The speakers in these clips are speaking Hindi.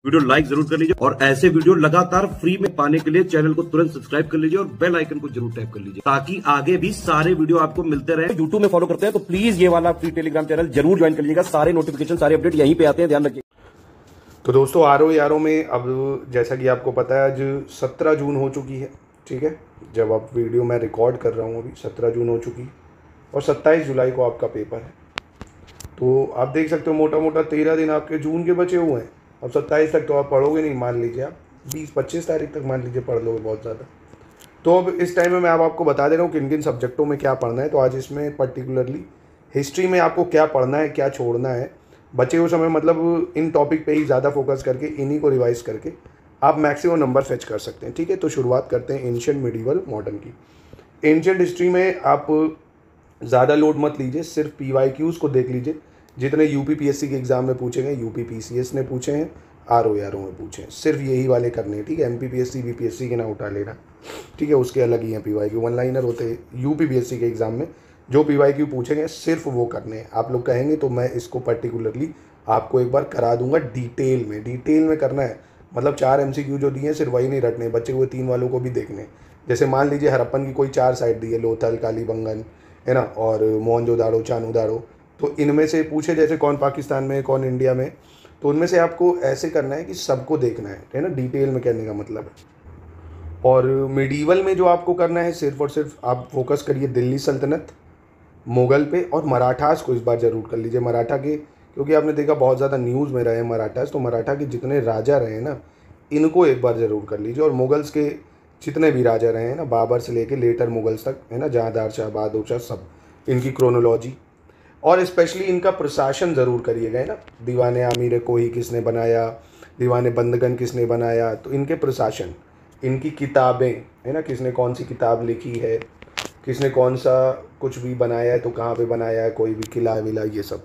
वीडियो लाइक जरूर कर लीजिए और ऐसे वीडियो लगातार फ्री में पाने के लिए चैनल को तुरंत सब्सक्राइब कर लीजिए और बेल आइकन को जरूर टैप कर लीजिए ताकि आगे भी सारे वीडियो आपको मिलते रहे। यूट्यूब में फॉलो करते हैं तो प्लीज ये वाला फ्री टेलीग्राम चैनल जरूर ज्वाइन कर लीजिएगा। सारे नोटिफिकेशन सारे अपडेट यहीं पे आते हैं, ध्यान रखिए। तो दोस्तों आरो यारों में अब जैसा कि आपको पता है आज 17 जून हो चुकी है, ठीक है। जब आप वीडियो मैं रिकॉर्ड कर रहा हूँ अभी 17 जून हो चुकी और 27 जुलाई को आपका पेपर है। तो आप देख सकते हो मोटा मोटा 13 दिन आपके जून के बचे हुए हैं। अब 27 तक तो आप पढ़ोगे नहीं, मान लीजिए आप 20-25 तारीख तक मान लीजिए पढ़ लोगे बहुत ज़्यादा। तो अब इस टाइम में मैं आपको बता दे रहा हूँ किन किन सब्जेक्टों में क्या पढ़ना है। तो आज इसमें पर्टिकुलरली हिस्ट्री में आपको क्या पढ़ना है, क्या छोड़ना है, बचे हुए समय मतलब इन टॉपिक पे ही ज़्यादा फोकस करके इन्हीं को रिवाइज करके आप मैक्सिमम नंबर फेच कर सकते हैं, ठीक है। तो शुरुआत करते हैं एंशिएंट, मिडीवल, मॉडर्न की। एंशिएंट हिस्ट्री में आप ज़्यादा लोड मत लीजिए, सिर्फ PYQs को देख लीजिए। जितने UPPSC के एग्ज़ाम में पूछे गए, UPPCS ने पूछे हैं, RO में पूछे हैं, सिर्फ यही वाले करने हैं, ठीक है। MPPSC BPSC के ना उठा लेना, ठीक है, उसके अलग ही हैं PYQ, वन लाइनर होते हैं UPPSC के एग्ज़ाम में। जो PYQ पूछेंगे सिर्फ वो करने हैं। आप लोग कहेंगे तो मैं इसको पर्टिकुलरली आपको एक बार करा दूंगा डिटेल में करना है। मतलब 4 MCQ जो दिए हैं सिर्फ वही नहीं रटने, बच्चे हुए 3 वालों को भी देखने। जैसे मान लीजिए हड़प्पन की कोई 4 साइट दी है, लोथल, कालीबंगन, है ना, और मोहनजोदाड़ो, चानूदाड़ो। तो इनमें से पूछे जैसे कौन पाकिस्तान में, कौन इंडिया में, तो उनमें से आपको ऐसे करना है कि सबको देखना है ना, डिटेल में कहने का मतलब है। और मिडीवल में जो आपको करना है सिर्फ और सिर्फ आप फोकस करिए दिल्ली सल्तनत, मुग़ल पे और मराठास को इस बार ज़रूर कर लीजिए। मराठा के, क्योंकि आपने देखा बहुत ज़्यादा न्यूज़ में रहे मराठास, तो मराठा के जितने राजा रहे हैं ना इनको एक बार ज़रूर कर लीजिए। और मुग़ल्स के जितने भी राजा रहे हैं ना, बाबर से लेके लेटर मुग़ल्स तक, है ना, जहाँदार शाह, बहादुर शाह, सब इनकी क्रोनोलॉजी और स्पेशली इनका प्रशासन ज़रूर करिएगा, है ना। दीवाने आमिर कोही किसने बनाया, दीवाने बंदगन किसने बनाया, तो इनके प्रशासन, इनकी किताबें, है ना, किसने कौन सी किताब लिखी है, किसने कौन सा कुछ भी बनाया है, तो कहाँ पे बनाया है, कोई भी किला विला, ये सब।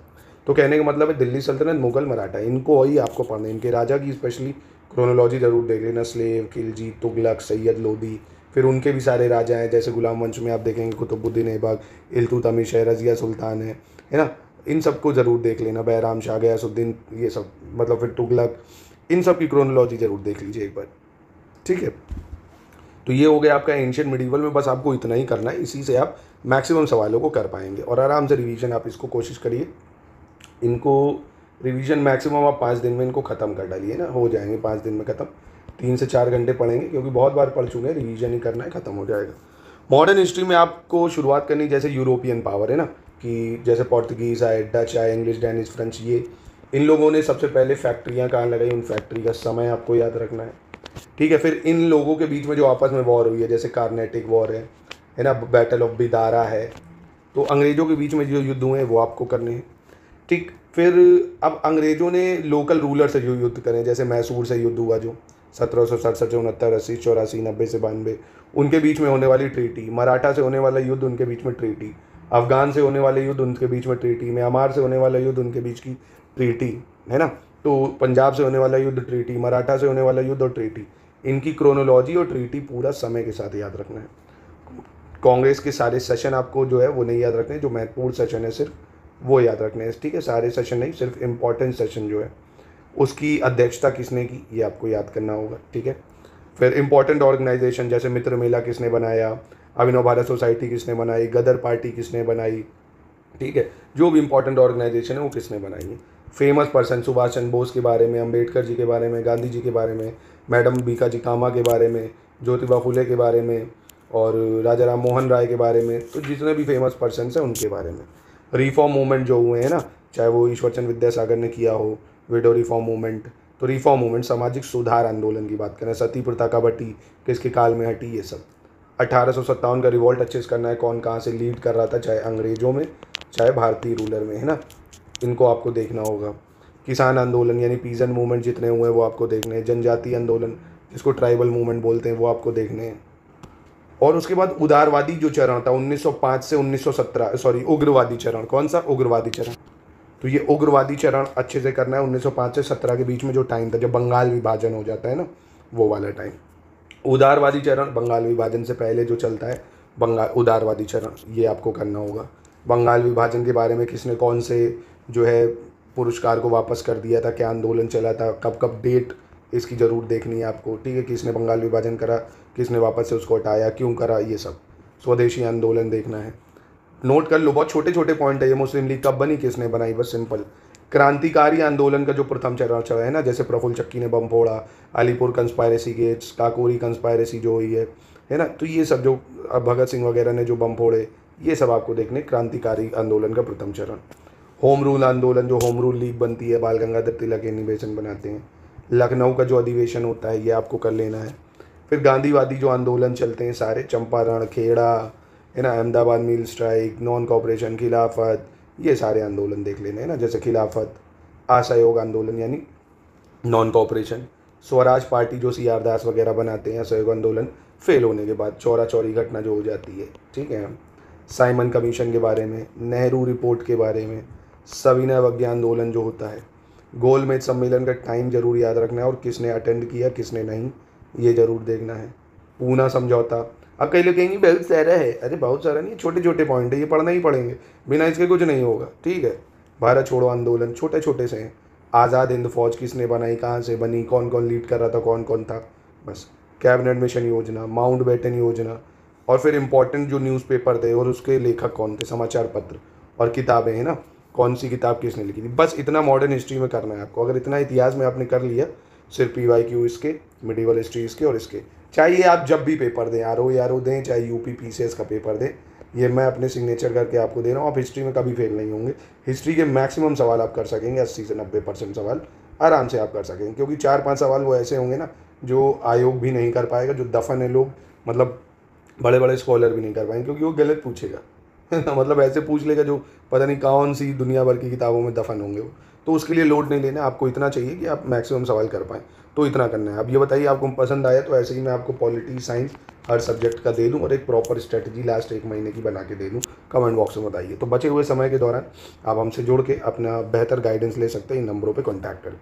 तो कहने का मतलब है दिल्ली सल्तनत, मुग़ल, मराठा, इनको ही आपको पढ़ना है। इनके राजा की स्पेशली क्रोनोलॉजी ज़रूर देख लेना, स्लेव, खिलजी, तुगलक, सैयद लोदी। फिर उनके भी सारे राजा हैं, जैसे गुलाम वंश में आप देखेंगे कुतुबुद्दीन ऐबक, इल्तुतमिश है, रज़िया सुल्तान है ना, इन सबको ज़रूर देख लेना, बैराम शाह, गयासुद्दीन, ये सब, मतलब फिर तुगलक, इन सब की क्रोनोलॉजी ज़रूर देख लीजिए एक बार, ठीक है। तो ये हो गया आपका एंशिएंट मिडीवल में। बस आपको इतना ही करना है, इसी से आप मैक्सिमम सवालों को कर पाएंगे और आराम से रिवीजन आप इसको कोशिश करिए। इनको रिवीजन मैक्सिमम आप 5 दिन में इनको ख़त्म कर डालिए ना, हो जाएंगे 5 दिन में ख़त्म। 3 से 4 घंटे पढ़ेंगे क्योंकि बहुत बार पढ़ चुके हैं, रिवीजन ही करना है, ख़त्म हो जाएगा। मॉडर्न हिस्ट्री में आपको शुरुआत करनी जैसे यूरोपियन पावर, है ना, कि जैसे पोर्तुगीज़ आए, डच आए, इंग्लिश, डैनिश, फ्रेंच, ये इन लोगों ने सबसे पहले फैक्ट्रियाँ कहाँ लगाई, उन फैक्ट्री का समय आपको याद रखना है, ठीक है। फिर इन लोगों के बीच में जो आपस में वॉर हुई है, जैसे कार्नेटिक वॉर है ना, बैटल ऑफ बिदारा है, तो अंग्रेज़ों के बीच में जो युद्ध हुए हैं वो आपको करने हैं, ठीक। फिर अब अंग्रेज़ों ने लोकल रूलर से जो युद्ध करें, जैसे मैसूर से युद्ध हुआ जो 1767 से 69, 80, 84, 90 से 92, उनके बीच में होने वाली ट्रीटी, मराठा से होने वाला युद्ध, उनके बीच में ट्रीटी, अफ़गान से होने वाले युद्ध, उनके बीच में ट्रीटी, म्यांमार से होने वाला युद्ध, उनके बीच की ट्रीटी, है ना। तो पंजाब से होने वाला युद्ध, ट्रीटी, मराठा से होने वाला युद्ध और ट्रीटी, इनकी क्रोनोलॉजी और ट्रीटी पूरा समय के साथ याद रखना है। कांग्रेस के सारे सेशन आपको जो है वो नहीं याद रखने, जो महत्वपूर्ण सेशन है सिर्फ वो याद रखने हैं, ठीक है। सारे सेशन नहीं, सिर्फ इम्पॉर्टेंट सेशन जो है उसकी अध्यक्षता किसने की ये आपको याद करना होगा, ठीक है। फिर इम्पॉर्टेंट ऑर्गेनाइजेशन जैसे मित्र मेला किसने बनाया, अभिनव भारत सोसाइटी किसने बनाई, गदर पार्टी किसने बनाई, ठीक है। जो भी इंपॉर्टेंट ऑर्गेनाइजेशन है वो किसने बनाई है। फेमस पर्सन सुभाष चंद्र बोस के बारे में, अंबेडकर जी के बारे में, गांधी जी के बारे में, मैडम बीकाजी कामा के बारे में, ज्योतिबा फुले के बारे में और राजा राम मोहन राय के बारे में, तो जितने भी फेमस पर्सन हैं उनके बारे में। रिफॉर्म मूवमेंट जो हुए हैं ना, चाहे वो ईश्वरचंद विद्यासागर ने किया हो, विडो रिफॉर्म मूवमेंट, तो रिफॉर्म मूवमेंट सामाजिक सुधार आंदोलन की बात करें, सती प्रथा कब हटी, किसके काल में हटी, ये सब। 1857 का रिवॉल्ट अच्छे से करना है, कौन कहाँ से लीड कर रहा था, चाहे अंग्रेज़ों में चाहे भारतीय रूलर में, है ना, इनको आपको देखना होगा। किसान आंदोलन यानी पीजन मूवमेंट जितने हुए हैं वो आपको देखने हैं। जनजातीय आंदोलन जिसको ट्राइबल मूवमेंट बोलते हैं वो आपको देखने हैं। और उसके बाद उदारवादी जो चरण था 1905 से 1917, सॉरी उग्रवादी चरण, कौन सा, उग्रवादी चरण, तो ये उग्रवादी चरण अच्छे से करना है। 1905 से 17 के बीच में जो टाइम था जब बंगाल विभाजन हो जाता है ना, वो वाला टाइम। उदारवादी चरण बंगाल विभाजन से पहले जो चलता है, उदारवादी चरण, ये आपको करना होगा। बंगाल विभाजन के बारे में किसने कौन से जो है पुरस्कार को वापस कर दिया था, क्या आंदोलन चला था, कब कब डेट इसकी ज़रूर देखनी है आपको, ठीक है। किसने बंगाल विभाजन करा, किसने वापस से उसको हटाया, क्यों करा, ये सब। स्वदेशी आंदोलन देखना है, नोट कर लो, बहुत छोटे छोटे पॉइंट है ये। मुस्लिम लीग कब बनी, किसने बनाई, बस सिंपल। क्रांतिकारी आंदोलन का जो प्रथम चरण चला है ना, जैसे प्रफुल्ल चक्की ने बम फोड़ा, Alipur conspiracy gets, Kakori conspiracy जो हुई है ना, तो ये सब जो भगत सिंह वगैरह ने जो बम फोड़े, ये सब आपको देखने। क्रांतिकारी आंदोलन का प्रथम चरण। होम रूल आंदोलन, जो होम रूल लीग बनती है, बाल गंगाधर तिलक अधिवेशन बनाते हैं। लखनऊ का जो अधिवेशन होता है, ये आपको कर लेना है। फिर गांधीवादी जो आंदोलन चलते हैं सारे, चंपारण, खेड़ा, है ना, अहमदाबाद मिल स्ट्राइक, नॉन कॉपरेशन, खिलाफत, ये सारे आंदोलन देख लेने हैं ना। जैसे खिलाफत, असहयोग आंदोलन यानी नॉन कॉपरेशन, स्वराज पार्टी जो सी आर दास वगैरह बनाते हैं, असहयोग आंदोलन फेल होने के बाद चौरा चौरी घटना जो हो जाती है, ठीक है। साइमन कमीशन के बारे में, नेहरू रिपोर्ट के बारे में, सविनय अवज्ञा आंदोलन जो होता है, गोलमेज सम्मेलन का टाइम जरूर याद रखना है और किसने अटेंड किया किसने नहीं, ये जरूर देखना है। पूना समझौता, अब कई लोग कहेंगे बहुत सारा है, अरे बहुत सारा नहीं, छोटे छोटे पॉइंट है, ये पढ़ना ही पड़ेंगे, बिना इसके कुछ नहीं होगा, ठीक है। भारत छोड़ो आंदोलन छोटे छोटे से हैं। आज़ाद हिंद फौज किसने बनाई, कहाँ से बनी, कौन कौन लीड कर रहा था, कौन कौन था, बस। कैबिनेट मिशन योजना, माउंटबेटन योजना, और फिर इंपॉर्टेंट जो न्यूज़पेपर थे और उसके लेखक कौन थे, समाचार पत्र और किताबें, है ना, कौन सी किताब किसने लिखी थी, बस इतना मॉडर्न हिस्ट्री में करना है आपको। अगर इतना इतिहास में आपने कर लिया, सिर्फ PYQ इसके, मिडिवल हिस्ट्री इसके और इसके, चाहे आप जब भी पेपर दें, RO दें, चाहे UP PCS का पेपर दें, ये मैं अपने सिग्नेचर करके आपको दे रहा हूँ। आप हिस्ट्री में कभी फेल नहीं होंगे। हिस्ट्री के मैक्सिमम सवाल आप कर सकेंगे, 80 से 90% सवाल आराम से आप कर सकेंगे, क्योंकि 4-5 सवाल वो ऐसे होंगे ना जो आयोग भी नहीं कर पाएगा, जो दफन है लोग, मतलब बड़े बड़े स्कॉलर भी नहीं कर पाएंगे, क्योंकि वो गलत पूछेगा मतलब ऐसे पूछ लेगा जो पता नहीं कौन सी दुनिया भर की किताबों में दफन होंगे वो। तो उसके लिए लोड नहीं लेना, आपको इतना चाहिए कि आप मैक्सिमम सवाल कर पाएँ, तो इतना करना है। अब ये बताइए आपको पसंद आया तो ऐसे ही मैं आपको पॉलिटी साइंस हर सब्जेक्ट का दे दूं और एक प्रॉपर स्ट्रेटजी लास्ट 1 महीने की बना के दे दूं। कमेंट बॉक्स में बताइए। तो बचे हुए समय के दौरान आप हमसे जुड़ के अपना बेहतर गाइडेंस ले सकते हैं इन नंबरों पे कॉन्टैक्ट करके।